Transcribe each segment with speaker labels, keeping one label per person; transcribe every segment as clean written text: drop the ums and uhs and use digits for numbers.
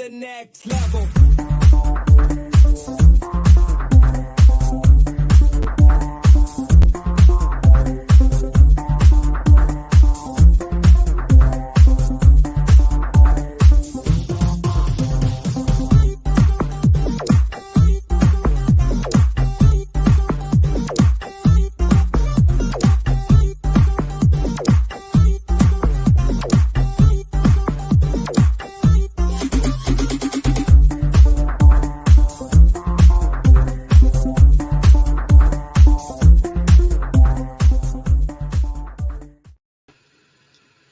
Speaker 1: the next level.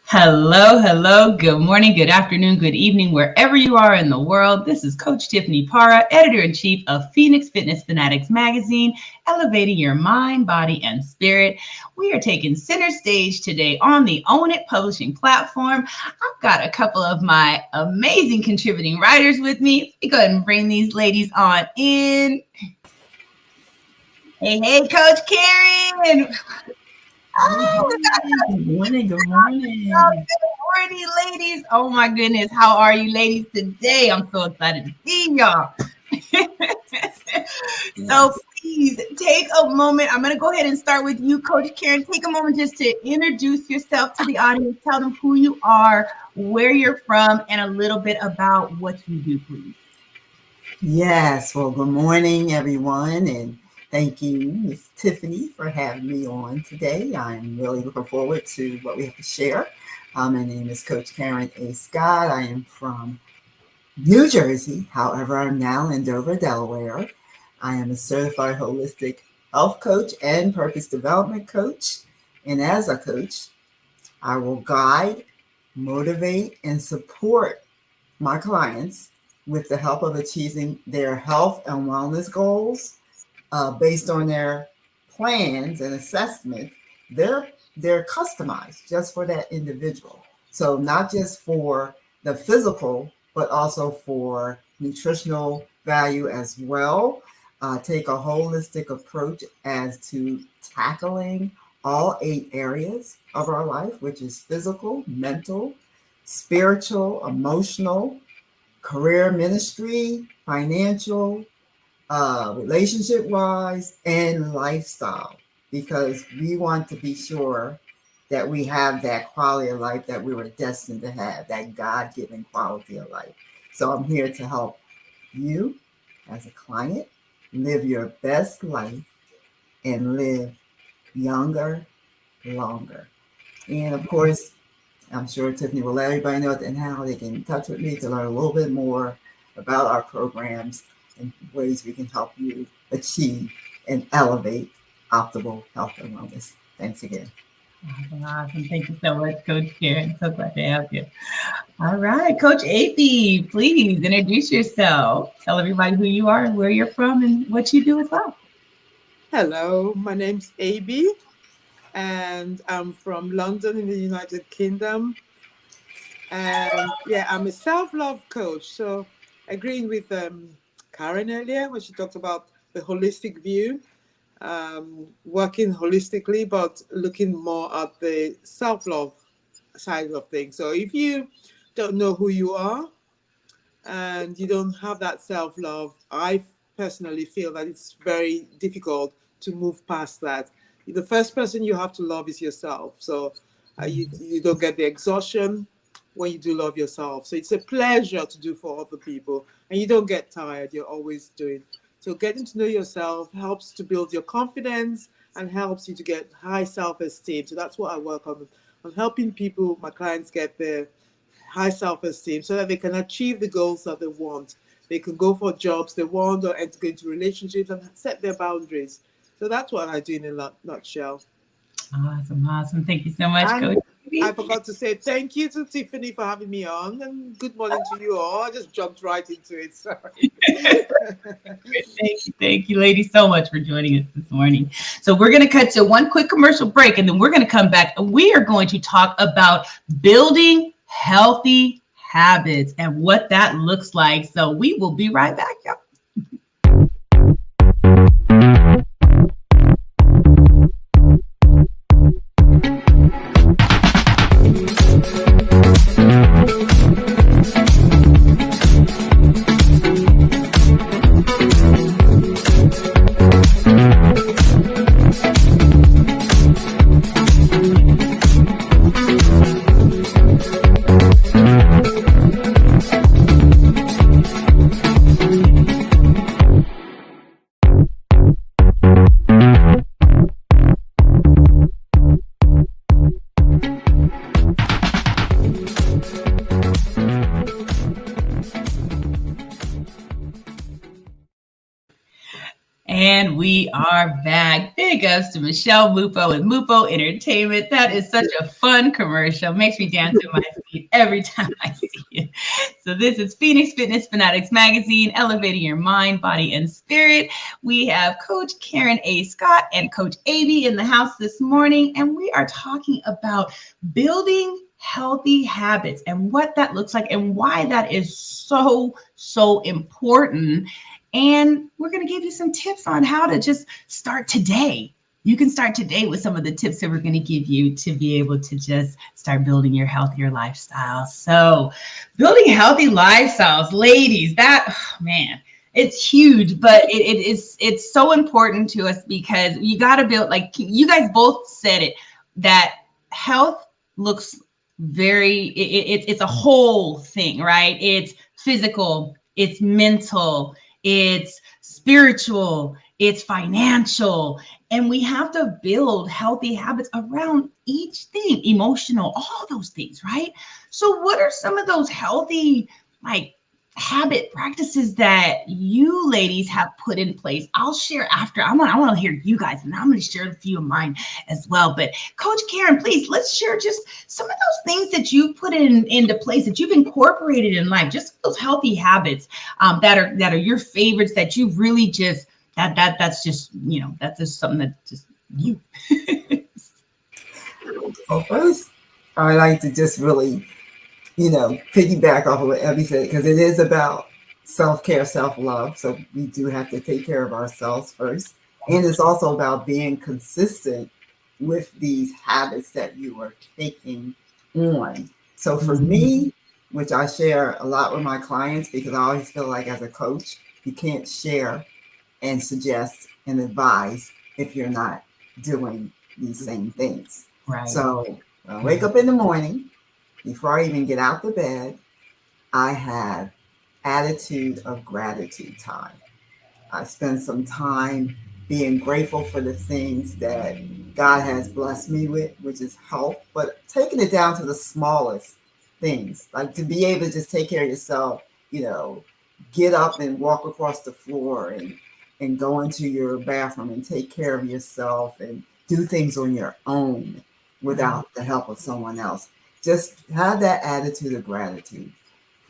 Speaker 2: Hello, hello, good morning, good afternoon, good evening, wherever you are in the world. This is Coach Tiffany Parra, Editor-in-Chief of Phoenix Fitness Fanatics magazine, elevating your mind, body, and spirit. We are taking center stage today on the Own It Publishing platform. I've got a couple of my amazing contributing writers with me. Let me go ahead and bring these ladies on in. Hey, Coach Karen.
Speaker 3: Good morning. Good morning.
Speaker 2: Good morning, ladies. Oh my goodness. How are you ladies today? I'm so excited to see y'all. So please take a moment. I'm going to go ahead and start with you, Coach Karen. Take a moment just to introduce yourself to the audience. Tell them who you are, where you're from, and a little bit about what you do, please.
Speaker 3: Yes. Well, good morning, everyone. And thank you, Miss Tiffany, for having me on today. I'm really looking forward to what we have to share. My name is Coach Karen A. Scott. I am from New Jersey. However, I'm now in Dover, Delaware. I am a certified holistic health coach and purpose development coach. And as a coach, I will guide, motivate, and support my clients with the help of achieving their health and wellness goals based on their plans and assessment. They're customized just for that individual. So not just for the physical, but also for nutritional value as well. Take a holistic approach as to tackling all 8 areas of our life, which is physical, mental, spiritual, emotional, career, ministry, financial, relationship-wise, and lifestyle, because we want to be sure that we have that quality of life that we were destined to have, that God-given quality of life. So I'm here to help you as a client live your best life and live younger, longer. And of course, I'm sure Tiffany will let everybody know and how they can get in touch with me to learn a little bit more about our programs and ways we can help you achieve and elevate optimal health and wellness. Thanks again.
Speaker 2: Awesome. Thank you so much, Coach Karen. So glad to have you. All right, Coach A.B., please introduce yourself. Tell everybody who you are and where you're from and what you do as well.
Speaker 4: Hello, my name's A.B., and I'm from London in the United Kingdom. And yeah, I'm a self-love coach. So agreeing with Karen earlier when she talked about the holistic view, working holistically, but looking more at the self-love side of things. So if you don't know who you are and you don't have that self-love, I personally feel that it's very difficult to move past that. The first person you have to love is yourself. So you don't get the exhaustion when you do love yourself. So it's a pleasure to do for other people, and you don't get tired. You're always doing. So getting to know yourself helps to build your confidence and helps you to get high self-esteem. So that's what I work on helping people, my clients, get their high self-esteem so that they can achieve the goals that they want. They can go for jobs they want or enter into relationships and set their boundaries. So that's what I do in a nutshell.
Speaker 2: Awesome. Thank you so much, Coach.
Speaker 4: I forgot to say thank you to Tiffany for having me on, and good morning to you all. I just jumped right into it. Sorry.
Speaker 2: Thank you, ladies, so much for joining us this morning. So we're going to cut to one quick commercial break, and then we're going to come back, and we are going to talk about building healthy habits and what that looks like. So we will be right back, y'all. And we are back. Big ups to Michelle Mupo and Mupo Entertainment. That is such a fun commercial. Makes me dance in my feet every time I see it. So this is Phoenix Fitness Fanatics Magazine, elevating your mind, body, and spirit. We have Coach Karen A. Scott and Coach AB in the house this morning, and we are talking about building healthy habits and what that looks like and why that is so important. And we're going to give you some tips on how to just start today. You can start today with some of the tips that we're going to give you to be able to just start building your healthier lifestyle. So building healthy lifestyles, ladies, man, it's huge, but it's so important to us because you got to build, like you guys both said it, that health looks it's a whole thing, right? It's physical, it's mental, it's spiritual, it's financial, and we have to build healthy habits around each thing, emotional, all those things, right? So what are some of those healthy habit practices that you ladies have put in place? I'll share after. I want to hear you guys, and I'm going to share a few of mine as well. But Coach Karen, please, let's share just some of those things that you've put into place, that you've incorporated in life, just those healthy habits that are your favorites, that you really just that's just that's just something that just you.
Speaker 3: Well, first, I like to just really piggyback off of what Evie said, because it is about self-care, self-love. So we do have to take care of ourselves first. And it's also about being consistent with these habits that you are taking on. So for me, which I share a lot with my clients, because I always feel like as a coach, you can't share and suggest and advise if you're not doing these same things.
Speaker 2: Right.
Speaker 3: So when I wake up in the morning, before I even get out the bed, I have attitude of gratitude time. I spend some time being grateful for the things that God has blessed me with, which is health, but taking it down to the smallest things, like to be able to just take care of yourself, get up and walk across the floor and go into your bathroom and take care of yourself and do things on your own without the help of someone else. Just have that attitude of gratitude.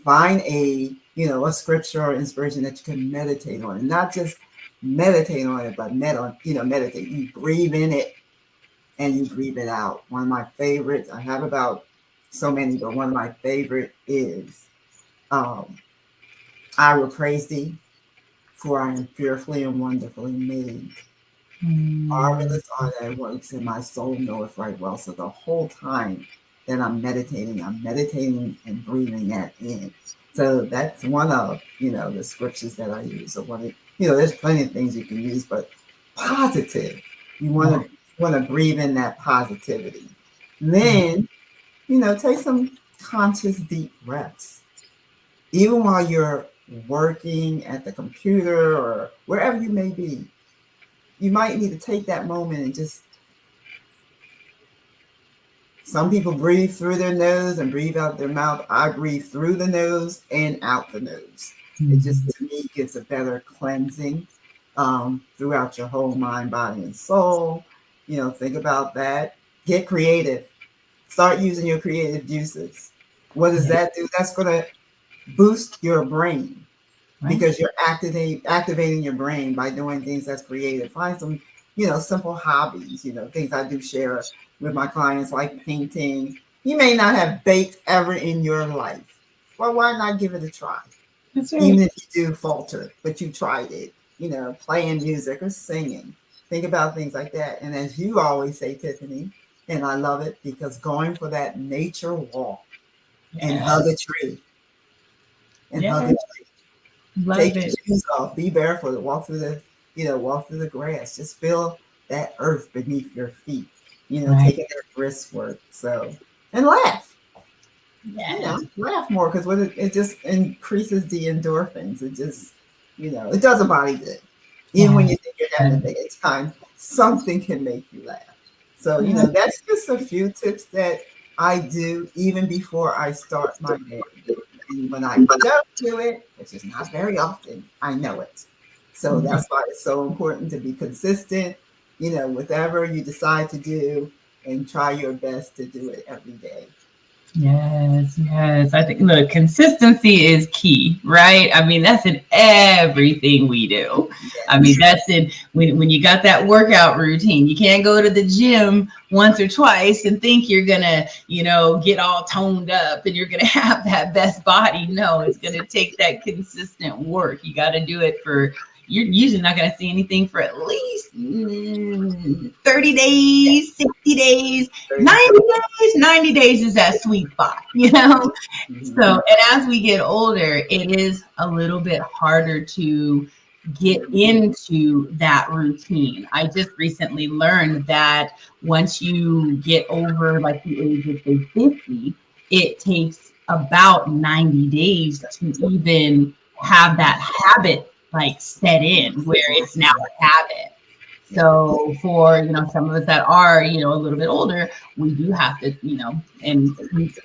Speaker 3: Find a scripture or inspiration that you can meditate on, and not just meditate on it, but meditate. You breathe in it and you breathe it out. One of my favorites, I have about so many, but one of my favorite is, I will praise thee, for I am fearfully and wonderfully made. Marvelous are thy works, and my soul knoweth right well. So the whole time that I'm meditating and breathing that in. So that's one of, the scriptures that I use. So there's plenty of things you can use, but positive. You want to breathe in that positivity. Then, take some conscious deep breaths. Even while you're working at the computer or wherever you may be, you might need to take that moment and just, some people breathe through their nose and breathe out their mouth. I breathe through the nose and out the nose. It just, to me, gives a better cleansing throughout your whole mind, body, and soul. Think about that. Get creative. Start using your creative juices. What does that do? That's going to boost your brain, because you're activating your brain by doing things that's creative. Find some, simple hobbies, things I do share with my clients, like painting. You may not have baked ever in your life. Well, why not give it a try? That's right. Even if you do falter, but you tried it, playing music or singing. Think about things like that. And as you always say, Tiffany, and I love it, because going for that nature walk and hug a tree. Hug a tree. Take your shoes off, be barefoot, walk through the grass. Just feel that earth beneath your feet. Taking that brisk work. So, and laugh. Laugh more, because it just increases the endorphins. It just, it does a body good. Even when you think you're having a bad time, something can make you laugh. So, that's just a few tips that I do even before I start my day. And when I don't do it, which is not very often, I know it. So that's why it's so important to be consistent, whatever you decide to do, and try your best to do it every day.
Speaker 2: Yes, yes. I think, look, consistency is key, right? I mean, that's in everything we do. I mean,
Speaker 3: Yes.
Speaker 2: that's in when you got that workout routine. You can't go to the gym once or twice and think you're gonna, get all toned up and you're gonna have that best body. No, it's gonna take that consistent work. You got to do it for. You're usually not going to see anything for at least 30 days, 60 days, 90 days. 90 days is that sweet spot. So,
Speaker 3: Mhm.
Speaker 2: and as we get older, it is a little bit harder to get into that routine. I just recently learned that once you get over like the age of say 50, it takes about 90 days to even have that habit like set in where it's now a habit.
Speaker 3: Yeah.
Speaker 2: So for some of us that are a little bit older, we do have to and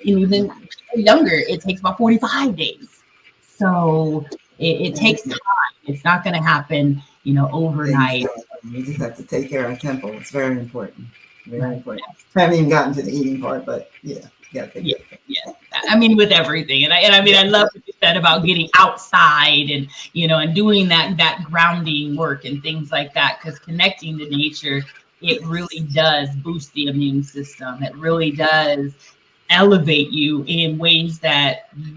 Speaker 2: even people younger, it takes about 45 days. So it takes time. It's not going to happen overnight.
Speaker 3: Exactly. We just have to take care of our tempo. It's very important. Very
Speaker 2: Right.
Speaker 3: important. Haven't even gotten to the eating part, but yeah, you gotta take
Speaker 2: Yeah,
Speaker 3: care of it.
Speaker 2: yeah. I mean, with everything, and I mean, I love what you said about getting outside and and doing that grounding work and things like that. Because connecting to nature, it really does boost the immune system. It really does elevate you in ways that you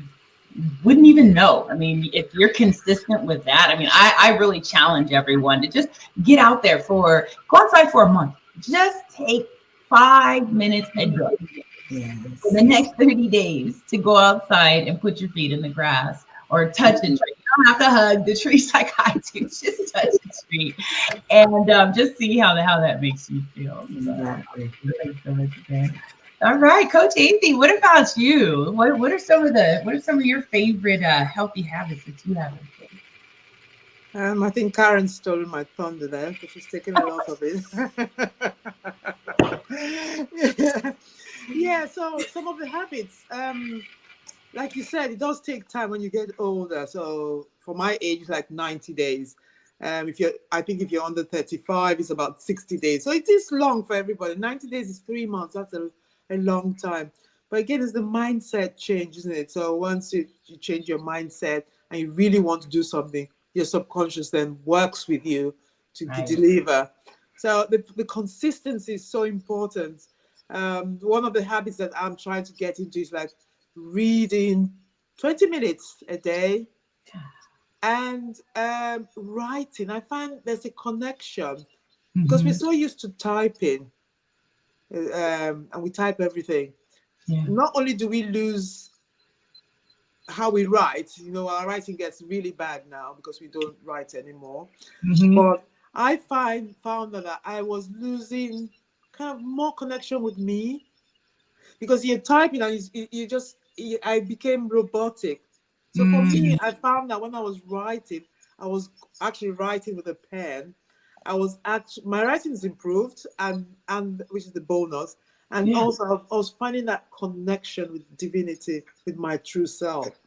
Speaker 2: wouldn't even know. I mean, if you're consistent with that, I mean, I really challenge everyone to just get out there go outside for a month. Just take 5 minutes a day for the
Speaker 3: Yes.
Speaker 2: next 30 days to go outside and put your feet in the grass or touch a tree. You don't have to hug the trees like I do. Just touch the tree and just see how that makes you feel. So
Speaker 3: Exactly.
Speaker 2: thanks so much again. All right, Coach Amy, what about you? What are some of your favorite healthy habits that you have in place?
Speaker 4: I think Karen stole my thunder there because she's taking a lot of it. yeah. Yeah, so some of the habits, like you said, it does take time when you get older. So for my age, it's like 90 days. I think if you're under 35, it's about 60 days. So it is long for everybody. 90 days is 3 months. That's a long time. But again, it's the mindset change, isn't it? So once you change your mindset and you really want to do something, your subconscious then works with you to
Speaker 2: Right.
Speaker 4: deliver. So the consistency is so important. One of the habits that I'm trying to get into is like reading 20 minutes a day and writing. I find there's a connection because we're
Speaker 2: Mm-hmm.
Speaker 4: so used to typing and we type everything.
Speaker 2: Yeah.
Speaker 4: Not only do we lose how we write, our writing gets really bad now because we don't write anymore.
Speaker 2: Mm-hmm.
Speaker 4: But I found that I was losing kind of more connection with me because you're typing and I became robotic. So for me,
Speaker 2: Mm.
Speaker 4: I found that when I was writing, I was actually writing with a pen. My writing is improved, and which is the bonus. And
Speaker 2: Yeah.
Speaker 4: also, I was finding that connection with divinity, with my true self.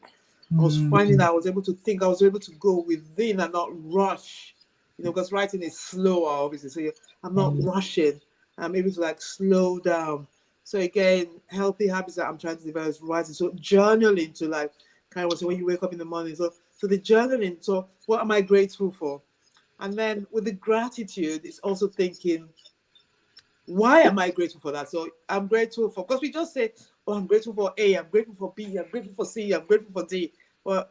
Speaker 4: I was finding
Speaker 2: Mm.
Speaker 4: that I was able to think, I was able to go within and not rush, because writing is slower, obviously. So I'm not
Speaker 2: Right.
Speaker 4: rushing. I'm able to like slow down. So again, healthy habits that I'm trying to develop is writing. So journaling to like kind of so when you wake up in the morning. So the journaling. So what am I grateful for? And then with the gratitude, it's also thinking, why am I grateful for that? So I'm grateful for, because we just say, oh, I'm grateful for A, I'm grateful for B, I'm grateful for C, I'm grateful for D. Well,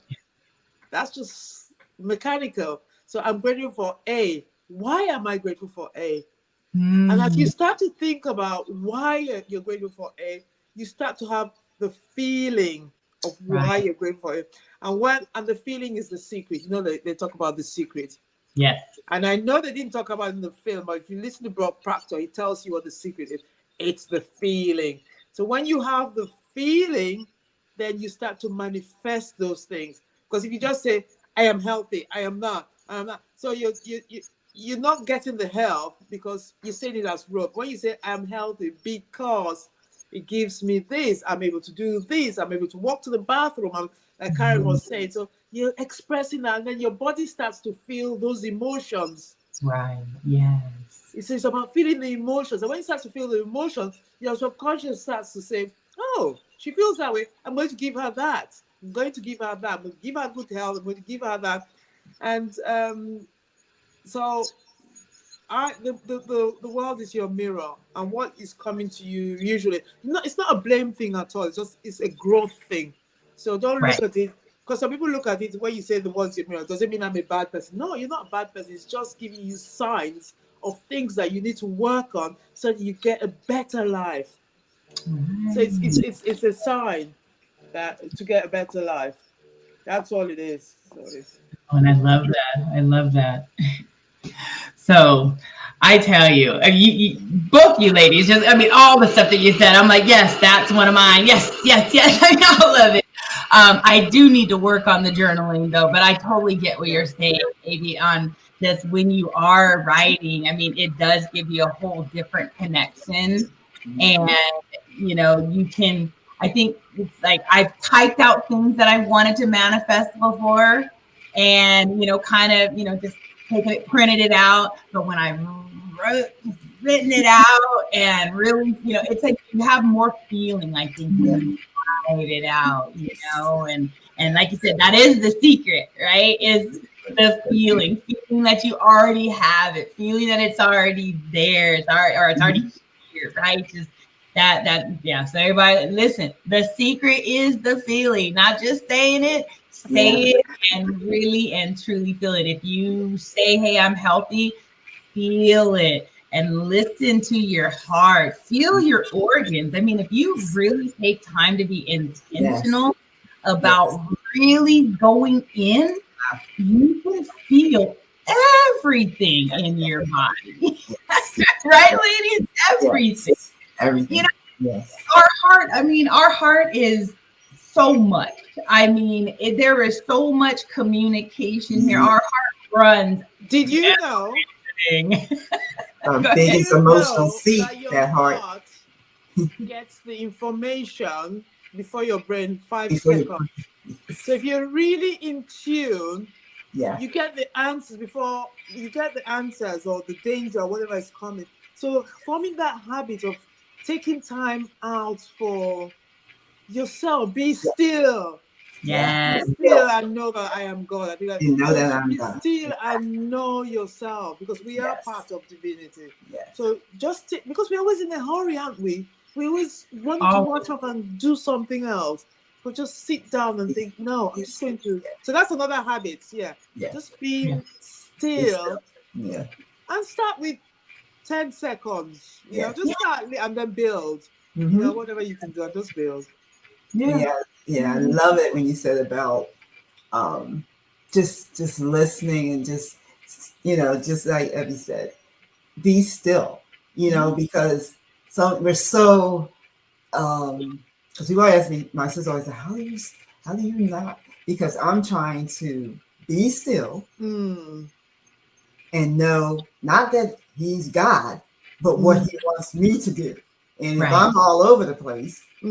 Speaker 4: that's just mechanical. So I'm grateful for A. Why am I grateful for A? And as you
Speaker 2: Mm.
Speaker 4: start to think about why you're grateful for A, you start to have the feeling of why
Speaker 2: Right.
Speaker 4: you're grateful for it. And the feeling is the secret. They talk about the secret.
Speaker 2: Yes.
Speaker 4: And I know they didn't talk about it in the film, but if you listen to Bob Proctor, he tells you what the secret is. It's the feeling. So when you have the feeling, then you start to manifest those things. Because if you just say, I am healthy, I am not. So you're not getting the help because you're saying it as rote. When you say I'm healthy because It gives me this. I'm able to do this. I'm able to walk to the bathroom. Like Karen was saying. So you're expressing that, and then your body starts to feel those emotions.
Speaker 2: Right. Yes.
Speaker 4: It's about feeling the emotions. And when you start to feel the emotions, your subconscious starts to say, oh, she feels that way. I'm going to give her that. I'm going to give her that. I'm going to give her good health. I'm going to give her that. And so the world is your mirror, and what is coming to you usually, it's not a blame thing at all. It's a growth thing. So don't look at it, because some people look at it when you say the world's your mirror. Does it mean I'm a bad person? No, you're not a bad person. It's just giving you signs of things that you need to work on so that you get a better life. So it's a sign that to get a better life. That's all it is. Sorry.
Speaker 2: And I love that. I love that. So I tell you, both you ladies, just, I mean, all the stuff that you said, I'm like, yes, that's one of mine. Yes, yes, yes. I mean, all of it. I do need to work on the journaling though, but I totally get what you're saying, maybe on this when you are writing. I mean, it does give you a whole different connection. And, you know, you can, I think it's like I've typed out things that I wanted to manifest before and, you know, kind of, you know, just printed it out. But when I written it out and really, you know, it's like you have more feeling, I think, when you write it out, you know, and like you said, that is the secret, right? Is the feeling that you already have it, feeling that it's already there, it's already here, right? Just that, yeah. So everybody, listen, the secret is the feeling, not just saying it. Say it and really and truly feel it. If you say, hey, I'm healthy, feel it and listen to your heart. Feel your organs. I mean, if you really take time to be intentional about really going in, you can feel everything in your body. Right, ladies? Everything.
Speaker 3: Everything.
Speaker 2: You know, our heart is so much. I mean, there is so much communication here. Our heart runs.
Speaker 4: Did you know?
Speaker 3: Our biggest emotional seat, that heart
Speaker 4: gets the information before your brain 5 seconds. So if you're really in tune, you get the answers before you get the answers or the danger or whatever is coming. So forming that habit of taking time out for yourself, be still.
Speaker 2: Yes.
Speaker 4: Be still and know that I am God. I think that
Speaker 3: you know that I'm
Speaker 4: be
Speaker 3: God.
Speaker 4: still and know yourself, because we are part of divinity. So just because we're always in a hurry, aren't we? We always want to watch up and do something else. But just sit down and think, no, I'm just going to. So that's another habit. Just being still. And start with 10 seconds. You know, just start and then build. You know, whatever you can do, and just build.
Speaker 3: I love it when you said about just listening and just, you know, just like Evie said, be still, you know, because we're so because people ask me, my sister always said, how do you not? Because I'm trying to be still and know not that he's God, but what he wants me to do. And if I'm all over the place, I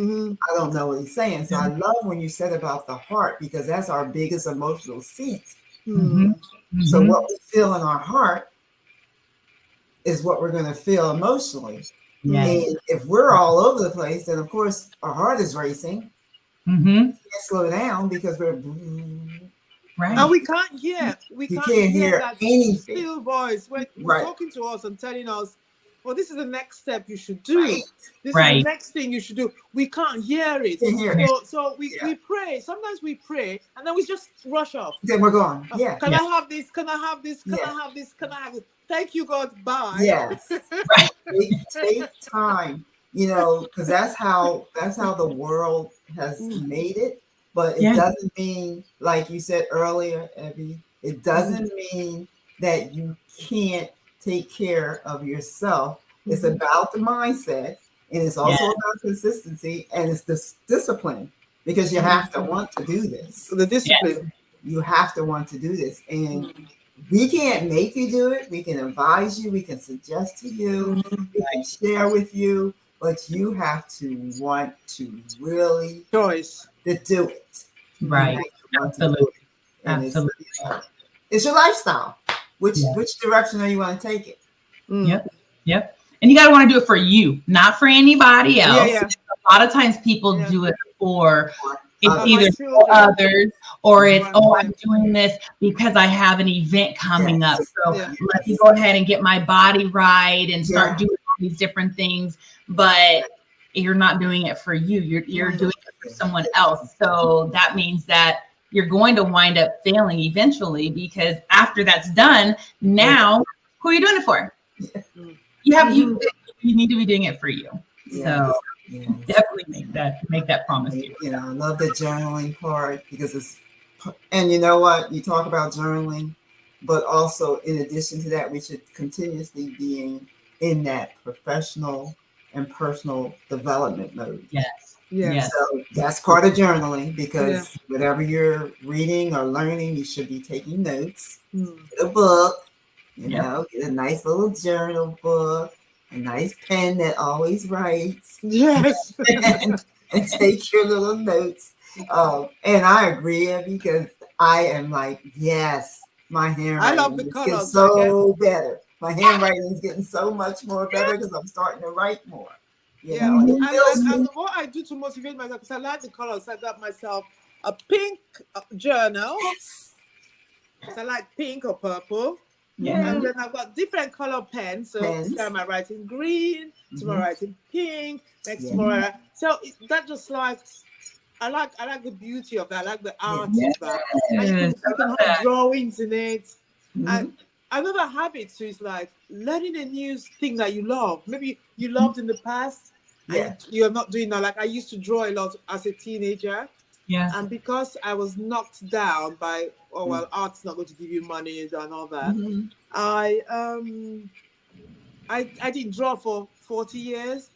Speaker 3: don't know what he's saying. So I love when you said about the heart, because that's our biggest emotional seat. So what we feel in our heart is what we're going to feel emotionally. And if we're all over the place, then of course our heart is racing. We can't slow down because we're
Speaker 4: and we can't hear. We can't hear that anything. Still voice when talking to us and telling us, well, this is the next step you should do. This is the next thing you should do. We can't hear it. So we pray. Sometimes we pray and then we just rush off.
Speaker 3: Then we're gone.
Speaker 4: Can I have this? Can I have this? Can I have this? Can I have this? Thank you, God. Bye.
Speaker 3: Yes. Take time, you know, because that's how the world has made it. But it doesn't mean, like you said earlier, Evie, it doesn't mean that you can't take care of yourself. It's about the mindset, and it's also about consistency, and it's this discipline, because you have to want to do this.
Speaker 4: The discipline.
Speaker 3: You have to want to do this. And we can't make you do it. We can advise you. We can suggest to you. We can share with you. but you have to want to really
Speaker 4: Choice.
Speaker 3: to do it.
Speaker 2: Right.
Speaker 3: You have to want to do
Speaker 2: Absolutely.
Speaker 3: it. And
Speaker 2: Absolutely.
Speaker 3: it's your lifestyle. Which
Speaker 2: Yeah.
Speaker 3: direction are you want to take it?
Speaker 2: Yep. Yep. And you got to want to do it for you, not for anybody else.
Speaker 4: Yeah.
Speaker 2: A lot of times people do it for it's
Speaker 3: My
Speaker 2: either for
Speaker 4: children.
Speaker 2: others or it's,
Speaker 4: My
Speaker 2: oh,
Speaker 4: friends.
Speaker 2: I'm doing this because I have an event coming up. So
Speaker 4: Yeah.
Speaker 2: let me go ahead and get my body right and start doing all these different things. But you're not doing it for you. You're doing it for someone else. So that means that you're going to wind up failing eventually, because after that's done, now who are you doing it for? You need to be doing it for you. So definitely make that promise to you.
Speaker 3: You know, I love the journaling part, because it's, and you know what, you talk about journaling, but also in addition to that, we should continuously be in that professional and personal development mode.
Speaker 2: Yes.
Speaker 3: So that's part of journaling, because whatever you're reading or learning, you should be taking notes. Get a book, you know, get a nice little journal book, a nice pen that always writes.
Speaker 4: Yes.
Speaker 3: and take your little notes. And I agree, because I am like, yes, my handwriting is getting so better. My handwriting is getting so much more better because I'm starting to write more. You know,
Speaker 4: and what I do to motivate myself, because I like the colors, I got myself a pink journal. So I like pink or purple. And then I've got different color pens. So today I'm writing green, tomorrow writing pink, next tomorrow. So that just like, I like the beauty of that. I like the art of that. And you can have drawings in it. And another habit too is like learning a new thing that you love. Maybe you loved in the past and you're not doing now. Like I used to draw a lot as a teenager. And because I was knocked down by, art's not going to give you money and all that, I didn't draw for 40 years.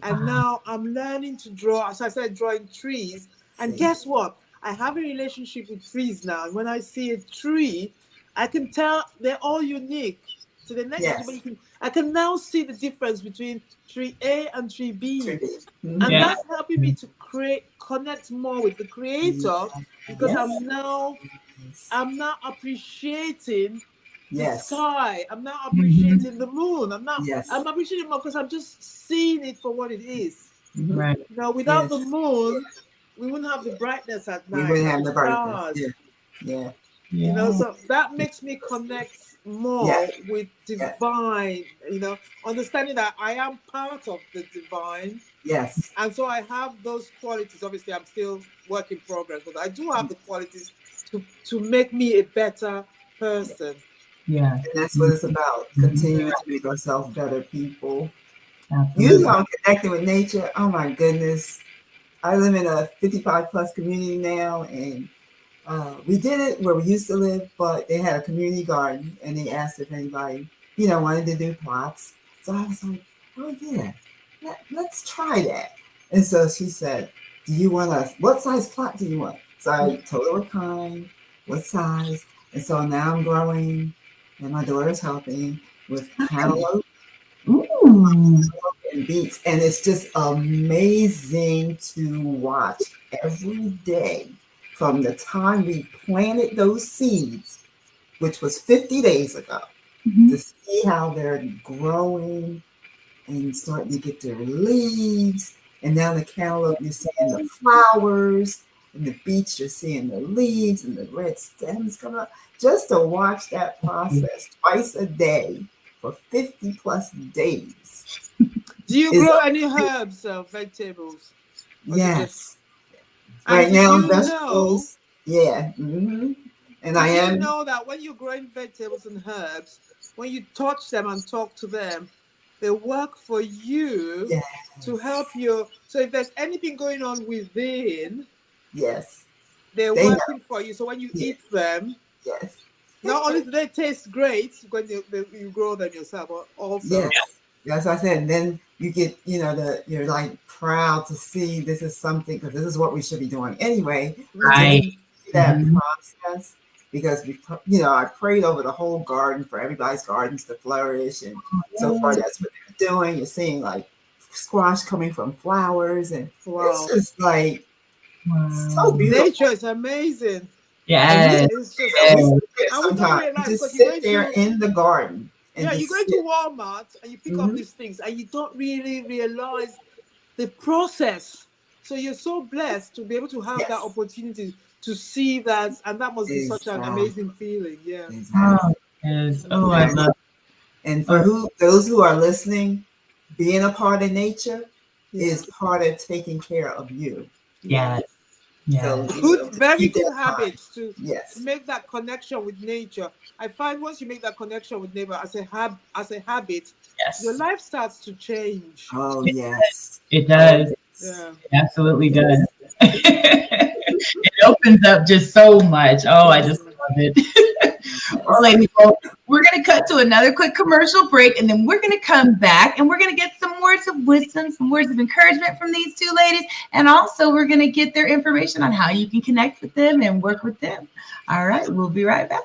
Speaker 4: And now I'm learning to draw. So I started drawing trees. And guess what? I have a relationship with trees now. And when I see a tree, I can tell they're all unique. So the next time I can now see the difference between tree A and tree B. And that's helping me to connect more with the creator, because I'm now appreciating the sky. I'm now appreciating the moon. I'm appreciating more because I'm just seeing it for what it is.
Speaker 2: Right.
Speaker 4: You know, without the moon, we wouldn't have the brightness at night.
Speaker 3: We wouldn't have the brightness.
Speaker 4: You know, so that makes me connect more with divine, you know, understanding that I am part of the divine.
Speaker 3: Yes.
Speaker 4: And so I have those qualities. Obviously, I'm still work in progress, but I do have the qualities to make me a better person.
Speaker 3: Yeah. And that's what it's about. Continuing to make ourselves better people.
Speaker 2: Absolutely.
Speaker 3: You are connecting with nature. Oh my goodness. I live in a 55 plus community now, and we did it where we used to live, but they had a community garden, and they asked if anybody, you know, wanted to do plots. So I was like, oh yeah, let's try that. And so she said, do you want what size plot do you want? So I told her what kind, what size. And so now I'm growing, and my daughter's helping with cantaloupe and beets. And it's just amazing to watch every day from the time we planted those seeds, which was 50 days ago, to see how they're growing and starting to get their leaves. And now the cantaloupe, you're seeing the flowers, and the beets, you're seeing the leaves and the red stems coming up. Just to watch that process twice a day for 50 plus days.
Speaker 4: Do you grow any herbs or vegetables?
Speaker 3: Yes. Right now, vegetables. And I am.
Speaker 4: You know that when you're growing vegetables and herbs, when you touch them and talk to them, they work for you to help you. So if there's anything going on within, they're working for you. So when you eat them, not only do they taste great when you grow them yourself, but also.
Speaker 3: As I said, and then you get, you know, you're like proud to see this is something, because this is what we should be doing anyway.
Speaker 2: Right.
Speaker 3: That process, because you know, I prayed over the whole garden for everybody's gardens to flourish, and so far that's what they're doing. You're seeing like squash coming from flowers, and
Speaker 4: Wow.
Speaker 3: it's just like so beautiful.
Speaker 4: Nature is amazing.
Speaker 2: Yes.
Speaker 4: It's just
Speaker 3: Sometimes you just sit there in the garden.
Speaker 4: Yeah, you go to Walmart and you pick up these things and you don't really realize the process. So you're so blessed to be able to have that opportunity to see that, and that must be such an amazing feeling. Yeah.
Speaker 3: Exactly.
Speaker 2: Yes. Oh, I love it.
Speaker 3: And for those who are listening, being a part of nature is part of taking care of you.
Speaker 2: Yes.
Speaker 3: So,
Speaker 4: very good habits to
Speaker 3: yes,
Speaker 4: make that connection with nature. I find once you make that connection with nature as a habit,
Speaker 2: yes,
Speaker 4: your life starts to change.
Speaker 3: Oh yes,
Speaker 2: it does.
Speaker 4: Yeah.
Speaker 2: It absolutely does. It opens up just so much. Oh, I just love it. Well, ladies, we're going to cut to another quick commercial break, and then we're going to come back and we're going to get some words of wisdom, some words of encouragement from these two ladies. And also, we're going to get their information on how you can connect with them and work with them. All right, we'll be right back.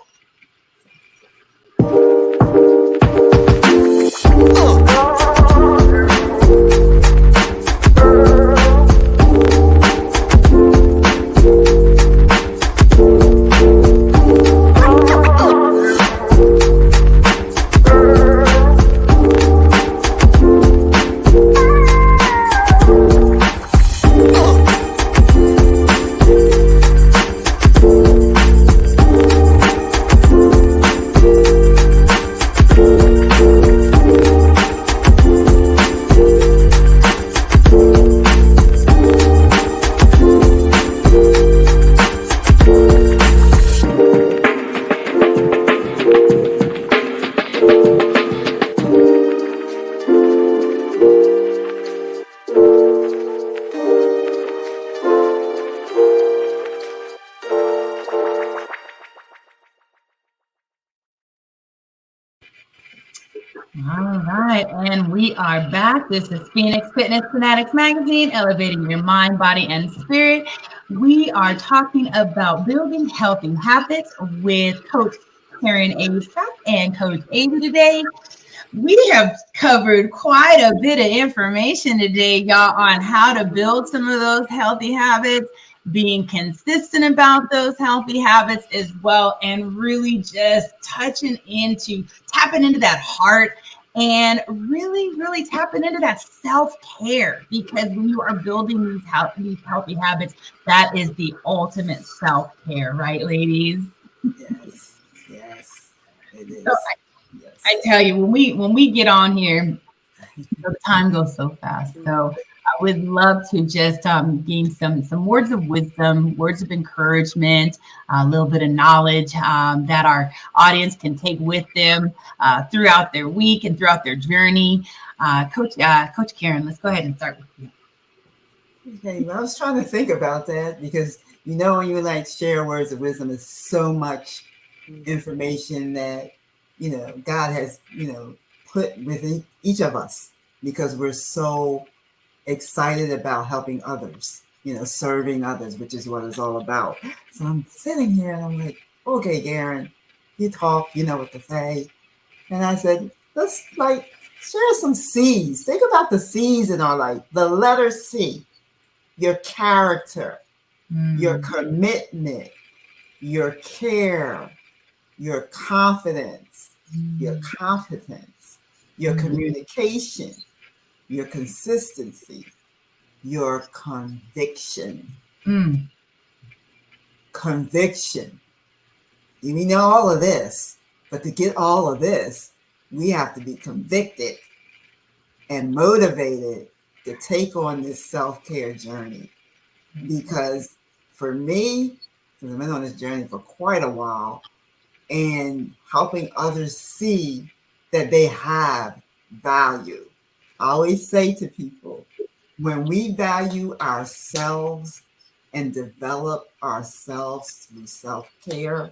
Speaker 2: All right, and we are back. This is Phoenix Fitness Fanatics Magazine, elevating your mind, body, and spirit. We are talking about building healthy habits with Coach Karen A. and Coach Amy today. We have covered quite a bit of information today, y'all, on how to build some of those healthy habits, being consistent about those healthy habits as well, and really just tapping into that heart and really tapping into that self-care, because when you are building these healthy habits, that is the ultimate self-care, right, ladies?
Speaker 3: Yes, it is.
Speaker 2: So I tell you, when we get on here, the time goes so fast. So I would love to just gain some words of wisdom, words of encouragement, a little bit of knowledge that our audience can take with them throughout their week and throughout their journey. Coach Karen, let's go ahead and start with you.
Speaker 3: Okay, well, I was trying to think about that because when you share words of wisdom, it's so much information that God has put within each of us, because we're so excited about helping others, serving others, which is what it's all about. So I'm sitting here and I'm like, okay, Karen, you talk, you know what to say. And I said, let's share some C's. Think about the C's in our life. The letter C, your character, your commitment, your care, your confidence, your competence, your communication, your consistency, your conviction. Conviction. We know all of this, but to get all of this, we have to be convicted and motivated to take on this self-care journey. Because for me, because I've been on this journey for quite a while, and helping others see that they have value. I always say to people, when we value ourselves and develop ourselves through self-care,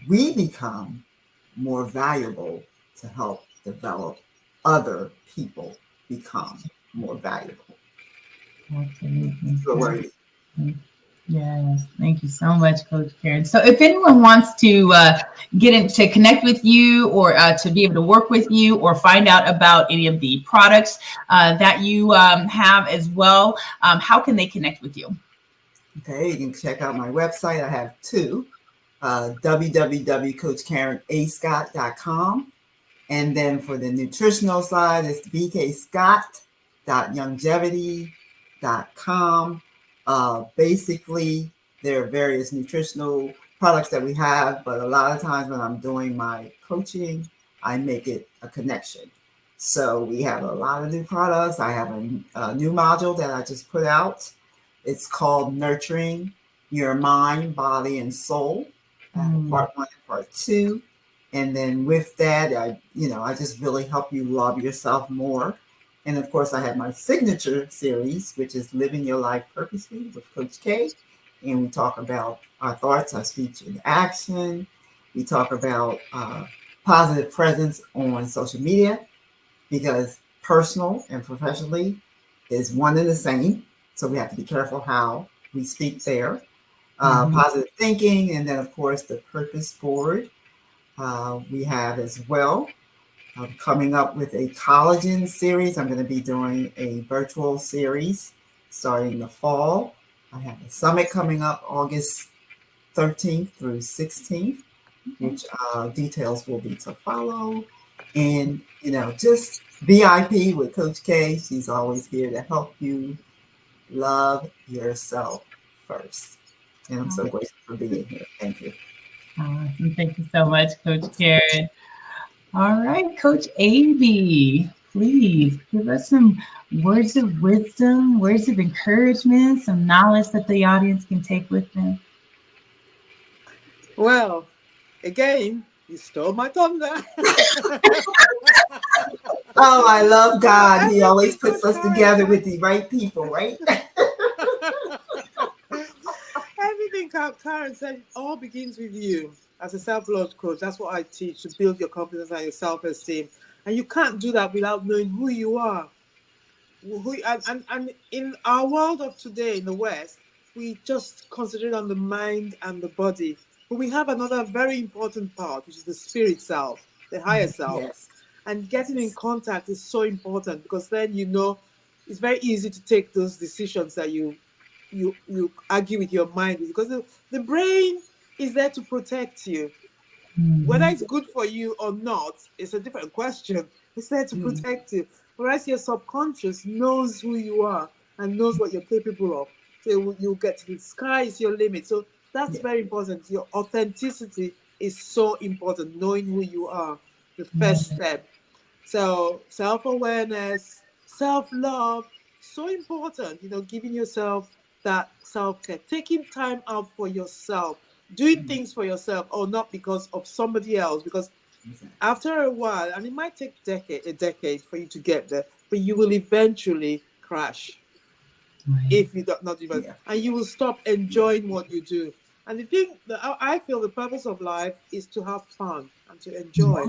Speaker 3: we become more valuable to help develop other people become more valuable.
Speaker 2: Absolutely.
Speaker 3: So
Speaker 2: Yes, thank you so much, Coach Karen. So, if anyone wants to get in to connect with you, or to be able to work with you, or find out about any of the products that you have as well, how can they connect with you?
Speaker 3: Okay, you can check out my website. I have two, www.coachkarenascott.com. And then for the nutritional side, it's bkscott.longevity.com. Basically, there are various nutritional products that we have, but a lot of times when I'm doing my coaching, I make it a connection. So we have a lot of new products. I have a new module that I just put out. It's called Nurturing Your Mind, Body, and Soul. I have a part 1 and part 2. And then with that, I just really help you love yourself more. And of course, I have my signature series, which is Living Your Life Purposely with Coach K. And we talk about our thoughts, our speech, and action. We talk about positive presence on social media, because personal and professionally is one and the same. So we have to be careful how we speak there. Positive thinking, and then, of course, the purpose board we have as well. I'm coming up with a collagen series. I'm going to be doing a virtual series starting in the fall. I have a summit coming up August 13th through 16th, which details will be to follow. And, just VIP with Coach K. She's always here to help you love yourself first. And I'm so grateful for being here. Thank you.
Speaker 2: Awesome. Thank you so much, Coach Karen. All right, Coach AB, please give us some words of wisdom, words of encouragement, some knowledge that the audience can take with them.
Speaker 4: Well, again, you stole my thunder.
Speaker 3: Oh, I love God. He always puts us together with the right people, right?
Speaker 4: Everything Karen said, it all begins with you as a self-love coach. That's what I teach, to build your confidence and your self-esteem. And you can't do that without knowing who you are. And in our world of today in the West, we just concentrate on the mind and the body. But we have another very important part, which is the spirit self, the higher self.
Speaker 3: Yes.
Speaker 4: And getting in contact is so important, because then it's very easy to take those decisions that you argue with your mind, because the brain is there to protect you. Whether it's good for you or not is a different question. It's there to protect you. Whereas your subconscious knows who you are and knows what you're capable of. So you get to the sky is your limit. So that's very important. Your authenticity is so important, knowing who you are, the first step. So self-awareness, self-love, so important, giving yourself that self-care, taking time out for yourself, doing things for yourself, or not because of somebody else, because after a while, and it might take a decade for you to get there, but you will eventually crash if you don't not even, and you will stop enjoying what you do. And the thing that I feel, the purpose of life is to have fun and to enjoy.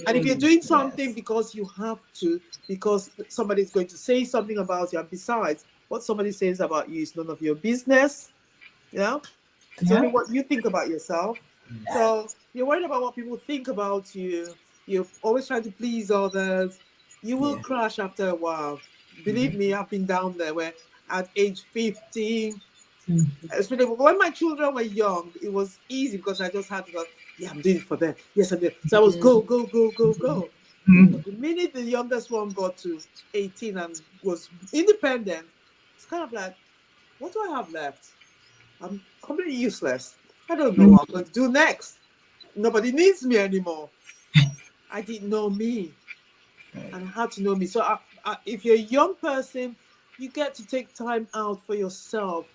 Speaker 4: And if you're doing something because you have to, because somebody's going to say something about you, and besides, what somebody says about you is none of your business, it's only what you think about yourself. So you're worried about what people think about you. You're always trying to please others. You will crash after a while. Believe me, I've been down there, where at age 15, especially when my children were young, it was easy because I just had to go, I'm doing it for them. Yes, I did. So I was go. But the minute the youngest one got to 18 and was independent, it's kind of like, what do I have left? I'm completely useless. I don't know what I'm going to do next. Nobody needs me anymore. I didn't know me, and I had to know me. So if you're a young person, you get to take time out for yourself.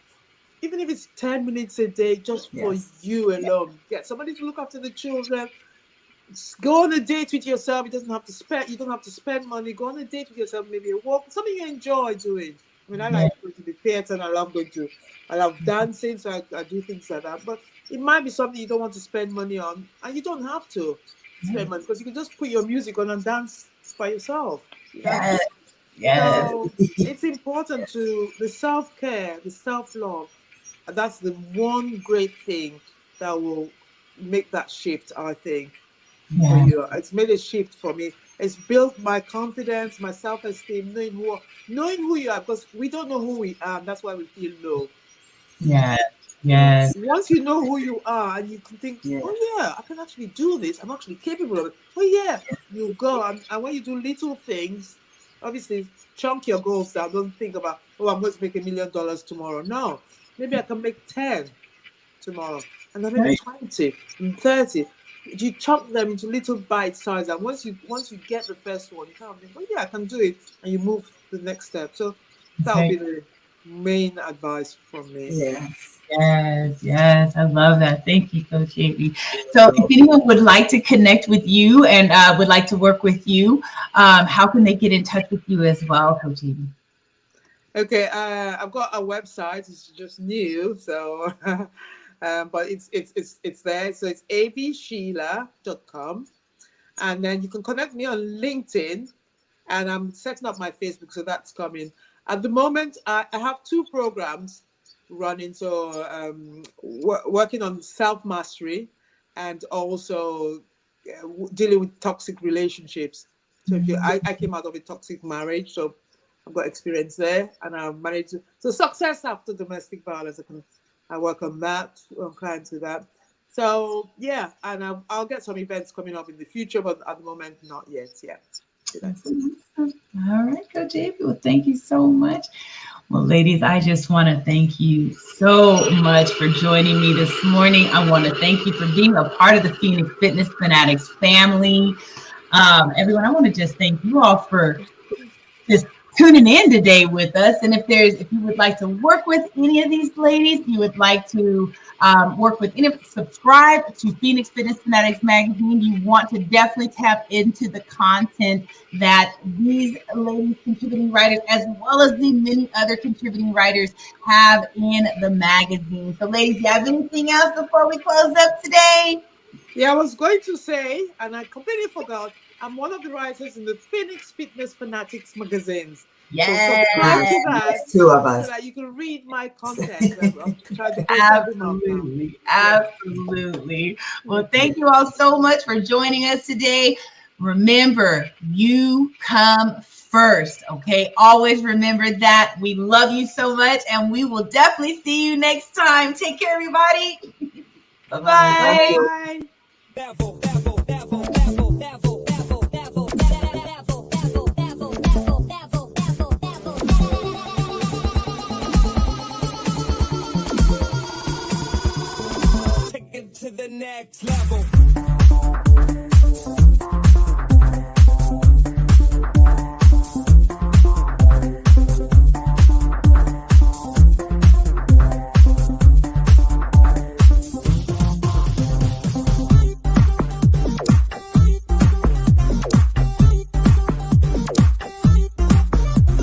Speaker 4: Even if it's 10 minutes a day, just for you alone. Get somebody to look after the children. Go on a date with yourself. You don't have to spend money. Go on a date with yourself, maybe a walk, something you enjoy doing. I mean, I like going to the theater, and I love dancing, so I do things like that. But it might be something you don't want to spend money on, and you don't have to spend money, because you can just put your music on and dance by yourself. So it's important to the self-care, the self-love. that's the one great thing that will make that shift, I think, for you. It's made a shift for me. It's built my confidence, my self-esteem, knowing who you are, because we don't know who we are, and that's why we feel low.
Speaker 2: Yes.
Speaker 4: Once you know who you are and you can think, oh yeah, I can actually do this. I'm actually capable of it. Oh yeah, you go. And when you do little things, obviously chunk your goals down. Don't think about, oh, I'm going to make $1 million tomorrow. No, maybe I can make 10 tomorrow, and then maybe 20 and 30. You chunk them into little bite size, and once you get the first one, you kind of think, oh yeah, I can do it, and you move to the next step. So that would be the main advice from me.
Speaker 2: Yes. I love that. Thank you, Coach Amy. So if anyone would like to connect with you and would like to work with you, how can they get in touch with you as well, Coach Amy?
Speaker 4: Okay, I've got a website. It's just new, so but it's there. So it's absheila.com, and then you can connect me on LinkedIn, and I'm setting up my Facebook, so that's coming. At the moment, I have 2 programs running, so working on self-mastery and also dealing with toxic relationships. So I came out of a toxic marriage, so I've got experience there, and I've managed to, so success after domestic violence. I work on that, on clients with that. So yeah, and I'll get some events coming up in the future, but at the moment, not yet. Yeah.
Speaker 2: All right, Coach Amy. Well, thank you so much. Well, ladies, I just want to thank you so much for joining me this morning. I want to thank you for being a part of the Phoenix Fitness Fanatics family. Everyone, I want to just thank you all for just tuning in today with us. And if you would like to work with any of these ladies, you would like to work with subscribe to Phoenix Fitness Fanatics magazine, you want to definitely tap into the content that these ladies contributing writers, as well as the many other contributing writers, have in the magazine. So ladies, you have anything else before we close up today?
Speaker 4: Yeah, I was going to say, and I completely forgot, I'm one of the writers in the Phoenix Fitness Fanatics magazines.
Speaker 2: Yes.
Speaker 4: So subscribe to that.
Speaker 3: There's 2 of us.
Speaker 4: So that you can read my content. I'm trying to post every month now.
Speaker 2: Absolutely. Well, thank you all so much for joining us today. Remember, you come first, okay? Always remember that. We love you so much, and we will definitely see you next time. Take care, everybody. Bye-bye.
Speaker 1: To the next level.